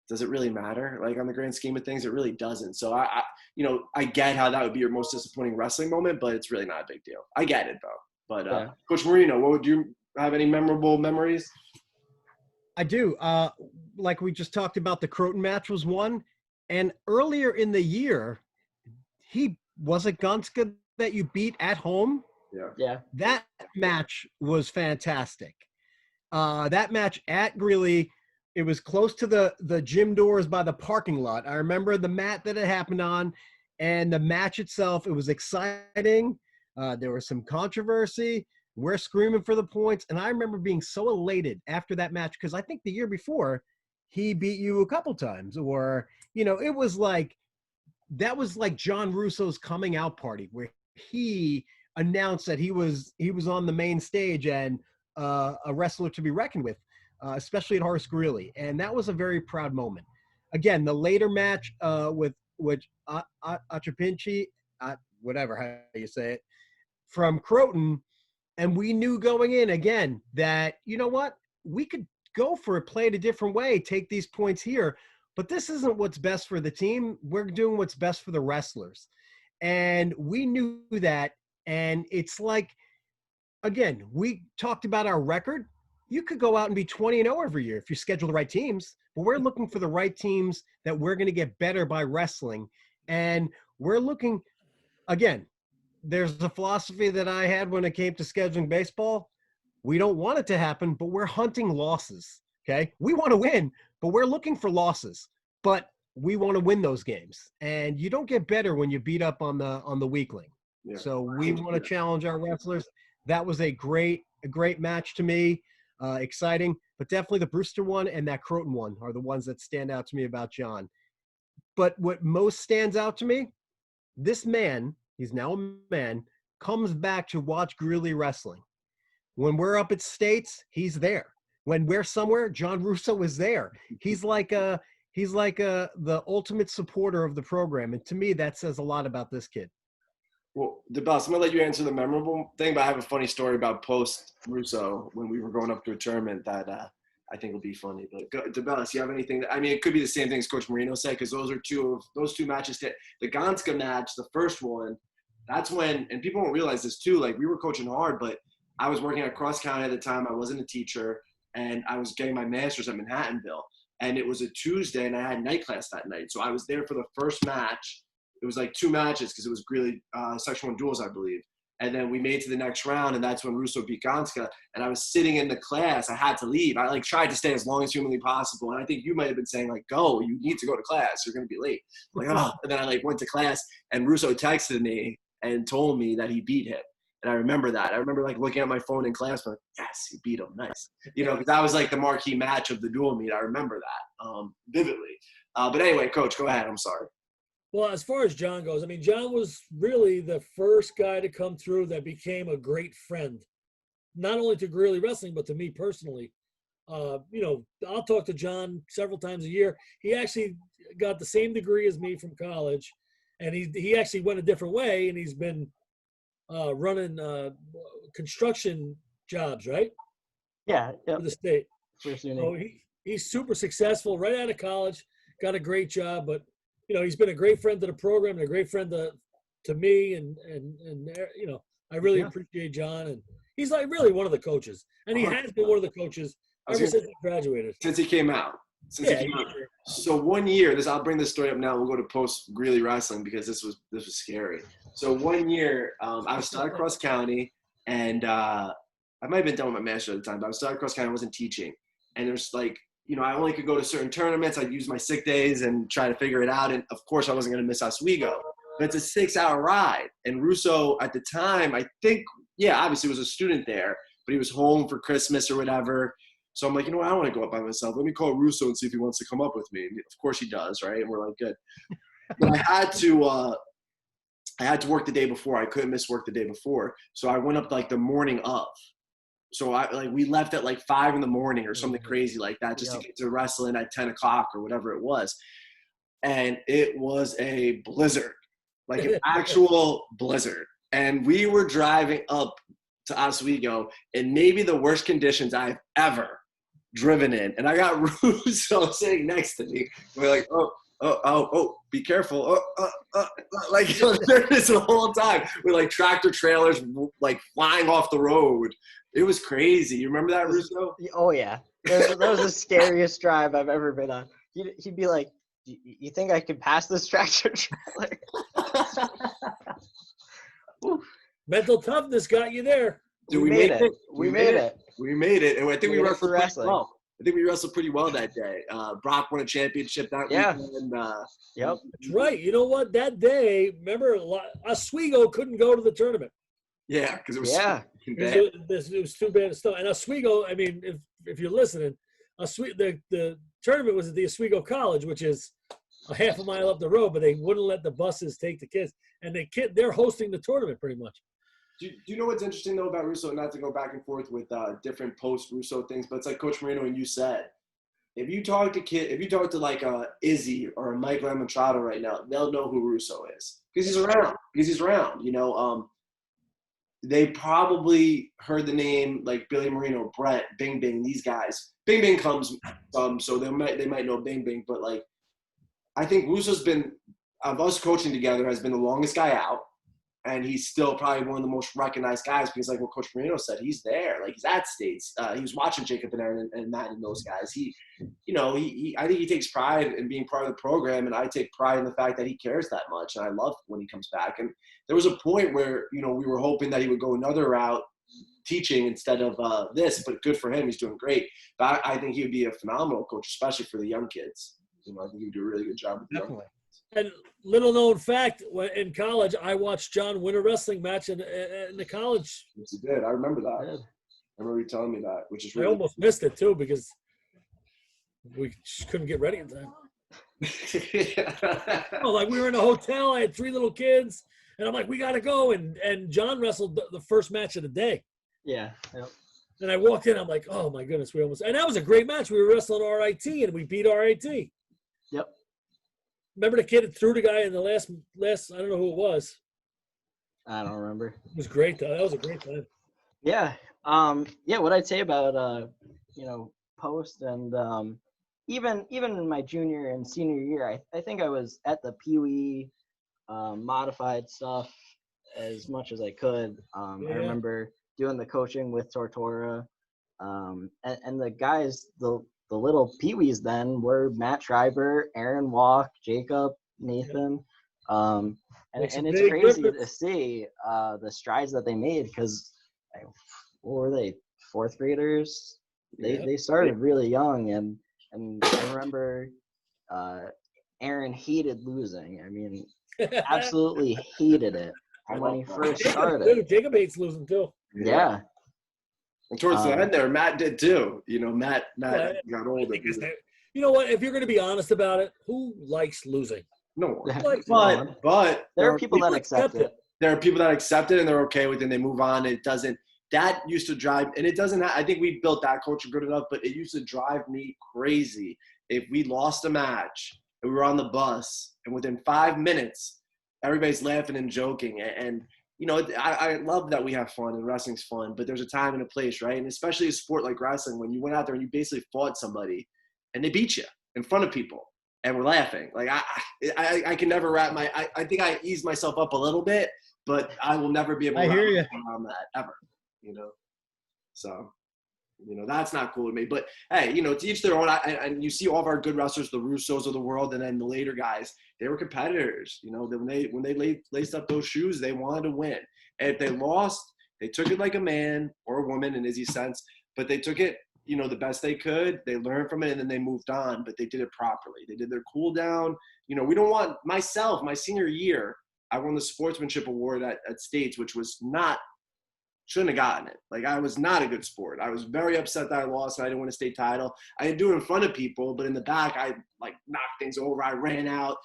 does it really matter? Like on the grand scheme of things, it really doesn't. So I get how that would be your most disappointing wrestling moment, but it's really not a big deal. I get it though. But Yeah. Coach Marino, would you have any memorable memories? I do. Like we just talked about, the Croton match was one. And earlier in the year, was it Gonska that you beat at home? Yeah. Yeah. That match was fantastic. That match at Greeley, it was close to the gym doors by the parking lot. I remember the mat that it happened on, and the match itself, it was exciting. There was some controversy. We're screaming for the points. And I remember being so elated after that match because I think the year before, he beat you a couple times. Or, it was like, that was like John Russo's coming out party where he announced that he was on the main stage and a wrestler to be reckoned with, especially at Horace Greeley. And that was a very proud moment. Again, the later match with Achapinchi, whatever how you say it, from Croton, and we knew going in again that, we could go for it, play it a different way, take these points here, but this isn't what's best for the team. We're doing what's best for the wrestlers. And we knew that. And it's like, again, we talked about our record. You could go out and be 20-0 every year if you schedule the right teams, but we're looking for the right teams that we're going to get better by wrestling. And we're looking, again, there's a philosophy that I had when it came to scheduling baseball. We don't want it to happen, but we're hunting losses. Okay. We want to win, but we're looking for losses, but we want to win those games. And you don't get better when you beat up on the weakling. Yeah. So we want to challenge our wrestlers. That was a great match to me. Exciting, but definitely the Brewster one and that Croton one are the ones that stand out to me about John. But what most stands out to me, this man, he's now a man, comes back to watch Greeley wrestling. When we're up at States, he's there. When we're somewhere, John Russo is there. He's like the ultimate supporter of the program. And to me, that says a lot about this kid. Well, DeBellis, I'm going to let you answer the memorable thing, but I have a funny story about post-Russo when we were going up to a tournament that I think will be funny. But DeBellis, you have anything? It could be the same thing as Coach Marino said, because those two matches. The Gonska match, the first one, that's when, and people don't realize this too, like we were coaching hard, but I was working at Cross County at the time. I wasn't a teacher, and I was getting my master's at Manhattanville. And it was a Tuesday, and I had night class that night. So I was there for the first match. It was like 2 matches because it was really Section 1 duels, I believe. And then we made to the next round, and that's when Russo beat Gonska. And I was sitting in the class. I had to leave. I tried to stay as long as humanly possible. And I think you might have been saying, go. You need to go to class. You're going to be late. I'm like, oh. And then I went to class, and Russo texted me and told me that he beat him. And I remember that. I remember looking at my phone in class, like, yes, he beat him. Nice. Because that was the marquee match of the dual meet. I remember that vividly. But anyway, Coach, go ahead. I'm sorry. Well, as far as John goes, John was really the first guy to come through that became a great friend, not only to Greeley Wrestling, but to me personally. You know, I'll talk to John several times a year. He actually got the same degree as me from college, and he actually went a different way, and he's been running construction jobs, right? Yeah. Yep. For the state. For So he's super successful right out of college, got a great job, but you know, he's been a great friend to the program and a great friend to me, and you know, I really appreciate John, and he's like really one of the coaches, and he has been one of the coaches ever since he graduated. Since he came out. So 1 year, I'll bring this story up now. We'll go to post Greeley wrestling because this was scary. So 1 year, I was still at Cross County, and I might have been done with my master at the time, but I was still at Cross County. I wasn't teaching, and there's like, you know, I only could go to certain tournaments. I'd use my sick days and try to figure it out. And of course, I wasn't going to miss Oswego. But it's a 6-hour ride, and Russo at the time, I think, obviously was a student there, but he was home for Christmas or whatever. So I'm like, you know what? I don't want to go up by myself. Let me call Russo and see if he wants to come up with me. And of course he does, right? And we're like, good. But I had to work the day before. I couldn't miss work the day before. So I went up like the morning of. So we left at like 5 a.m. or something crazy like that, just to get to wrestling at 10 o'clock or whatever it was. And it was a blizzard, like an actual blizzard. And we were driving up to Oswego in maybe the worst conditions I've ever driven in. And I got Russo sitting next to me. We're like, oh, be careful. Like, you know, this the whole time. We're like tractor trailers like flying off the road. It was crazy. You remember that, Russo? Oh, yeah. That was the scariest drive I've ever been on. He'd be like, you think I could pass this tractor trailer? Mental toughness got you there. Dude, we made it. We made it. We made it. And I think we wrestled wrestling. well. I think we wrestled pretty well that day. Brock won a championship that weekend. Yep. That's right. You know what? That day, remember, Oswego couldn't go to the tournament. Yeah, because it was bad. It was too bad stuff. And Oswego, I mean, if you're listening, the tournament was at the Oswego College, which is a half a mile up the road, but they wouldn't let the buses take the kids. And they're hosting the tournament pretty much. Do you know what's interesting, though, about Russo? Not to go back and forth with different post-Russo things, but it's like Coach Marino and you said. If you talk to like Izzy or a Mike Lamontrado right now, they'll know who Russo is because he's around. You know, they probably heard the name like Billy Marino, Brett, Bing Bing, these guys. Bing Bing comes, so they might know Bing Bing, but like I think Russo's been of us coaching together has been the longest guy out. And he's still probably one of the most recognized guys because, like what Coach Marino said, he's there. Like, he's at States. He was watching Jacob and Aaron and Matt and those guys. I think he takes pride in being part of the program, and I take pride in the fact that he cares that much. And I love when he comes back. And there was a point where, you know, we were hoping that he would go another route, teaching instead of this. But good for him. He's doing great. But I think he would be a phenomenal coach, especially for the young kids. You know, I think he would do a really good job with the young kids. And little known fact, in college, I watched John win a wrestling match in the college. Yes, he did. I remember that. I remember you telling me that, which is really. I almost missed it too because we just couldn't get ready in time. Like we were in a hotel. I had 3 little kids, and I'm like, we got to go. And John wrestled the first match of the day. Yeah. Yep. And I walked in. I'm like, oh my goodness, we almost. And that was a great match. We were wrestling RIT, and we beat RIT. Yep. Remember the kid that threw the guy in the last I don't know who it was. I don't remember. It was great though. That was a great time. Yeah. What I'd say about post and even in my junior and senior year, I think I was at the Pee-wee modified stuff as much as I could. I remember doing the coaching with Tortora. And the guys, the little Pee-wees then were Matt Schreiber, Aaron Walk, Jacob, Nathan. And it's crazy to see the strides that they made because, what were they, 4th graders? They started really young. And I remember Aaron hated losing. I mean, absolutely hated it when he first started. Jacob hates losing too. Yeah. And towards the end there, Matt did too. You know, Matt got older. You know what? If you're going to be honest about it, who likes losing? No one. But there are people that accept it. There are people that accept it and they're okay with it and they move on. It doesn't that used to drive, and it doesn't, I think we built that culture good enough, but it used to drive me crazy. If we lost a match and we were on the bus and within 5 minutes, everybody's laughing and joking. And you know, I love that we have fun and wrestling's fun, but there's a time and a place, right? And especially a sport like wrestling, when you went out there and you basically fought somebody and they beat you in front of people and we're laughing. Like I can never wrap I think I eased myself up a little bit, but I will never be able to wrap around that ever, you know? So, you know, that's not cool to me. But hey, you know, to each their own. And you see all of our good wrestlers, the Russos of the world, and then the later guys, they were competitors. You know, when they laced up those shoes, they wanted to win. And if they lost, they took it like a man or a woman in Izzy's sense, but they took it, you know, the best they could. They learned from it and then they moved on, but they did it properly. They did their cool down. You know, we don't want my senior year, I won the sportsmanship award at States, which was shouldn't have gotten it. Like, I was not a good sport. I was very upset that I lost and I didn't win a state title. I didn't do it in front of people, but in the back, I like knocked things over. I ran out,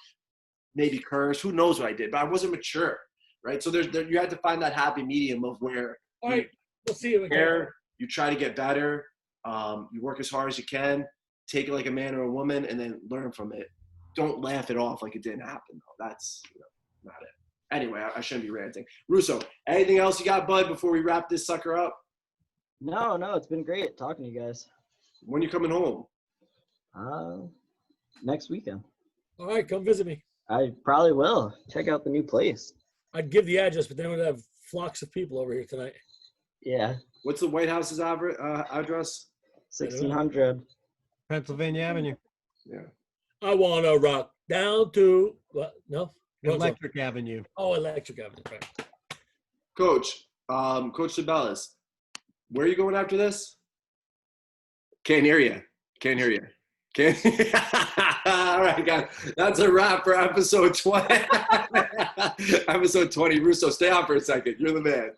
maybe cursed. Who knows what I did, but I wasn't mature, right? So you had to find that happy medium of where all right, we'll see you again. You try to get better. You work as hard as you can, take it like a man or a woman, and then learn from it. Don't laugh it off like it didn't happen, though. That's not it. Anyway, I shouldn't be ranting. Russo, anything else you got, bud, before we wrap this sucker up? No, it's been great talking to you guys. When you coming home? Next weekend. All right, come visit me. I probably will. Check out the new place. I'd give the address, but then we'd have flocks of people over here tonight. Yeah. What's the White House's address? 1600. Pennsylvania Avenue. Yeah. I want to rock down to what? No? Electric Avenue. Oh, Electric Avenue. Right. Coach Sabellas, where are you going after this? Can't hear you. All right, guys. That's a wrap for episode 20. Episode 20. Russo, stay on for a second. You're the man.